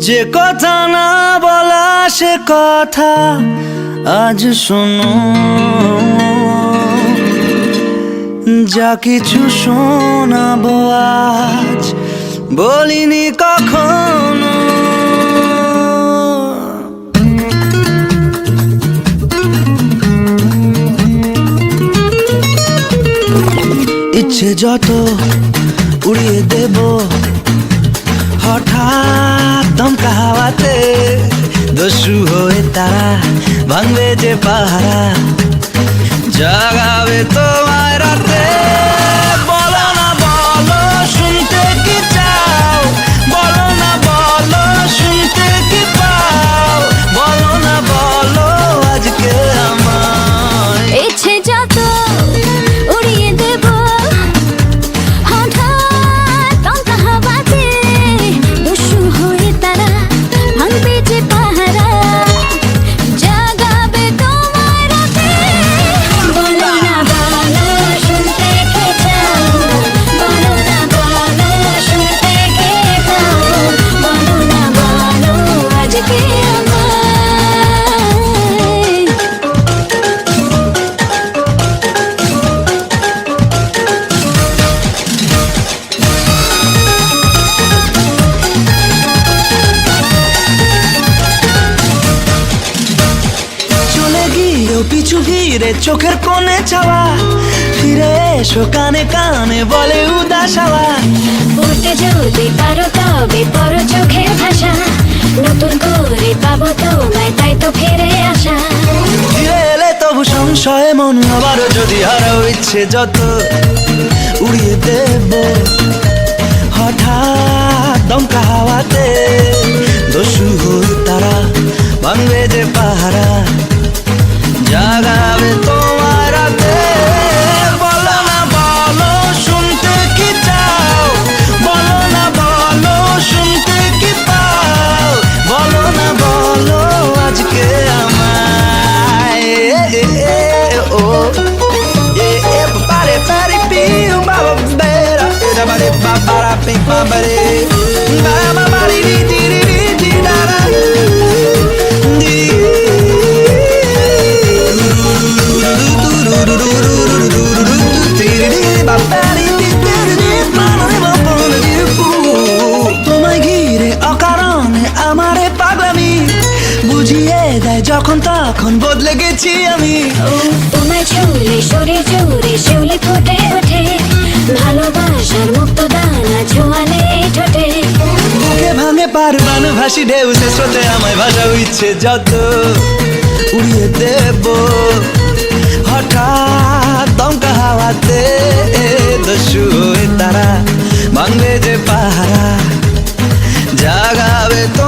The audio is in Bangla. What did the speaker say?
যে কথা না বলা সে কথা আজ শোনো, যা কিছু শোনাবো আজ বলিনি কখনো। ইচ্ছে যত উড়িয়ে দেব হঠাৎ দমকা হাওয়াতে, দস্যু হয়ে তারা ভাঙবে যে পাহারা, জাগাবে তোমায় রাতে। বলো না বলো শুনতে কি চাও, বলো না বলো শুনতে কি পাও, বলো না বলো আজকে আমায়। ইচ্ছে যত উড়িয়ে দেব হঠাৎ দমকা হাওয়াতে, দস্যু হয়ে তারা ভাঙবে যে পাহারা, জাগাবে তোমায় রাতে। বলো না বলো শুনতে কি চাও, বলো না বলো শুনতে কি পাও, বলো না বলো আজকে আমায়। চলে গিয়েও পিছু ঘিরে চোখের কোণে চাওয়া, ফিরে এসো কানে কানে বলে উদাস হাওয়া। পড়তে যদি পারো তবে পড়ো চোখের ভাষা, নতুন করে পাবো তোমায় তাই তো ফিরে আসা। ফিরে এলে তবু সংশয়ে মন আবারও যদি হারাও, ইচ্ছে যত উড়িয়ে দেব হঠাৎ দমকা হাওয়াতে, দস্যু হয়ে তারা ভাঙবে যে পাহারা, জাগাবে তোমার রাতে। বলো না বলো শুনতে কি চাও, বলো না বলো শুনতে কি পাও, বলো না বলো আজকে আমায়। ও বারে বারে পিউ বাবা বেরা এরা বারে বাবারা পিক বাবারে বাবা বারে রি রি রি রি দারা দি তোমায় ঘিরে অকারণে আমারে পাগলামি, বুঝিয়ে দেয় যখন তখন বদলে গেছি আমি। তোমায় ছুলে শরীর জুড়ে শিউলি ফুটে ওঠে, ভালোবাসার মুক্ত দানা ছোঁয়ালে ঠোঁটে। বুকে ভাঙে পারবান ভাসি ঢেউ সে স্রোতে আমায় ভাসাও, ইচ্ছে যত উড়িয়ে দেব হঠাৎ দমকা হাওয়াতে, দস্যু হয়ে তারা ভাঙবে যে পাহারা, জাগাবে তো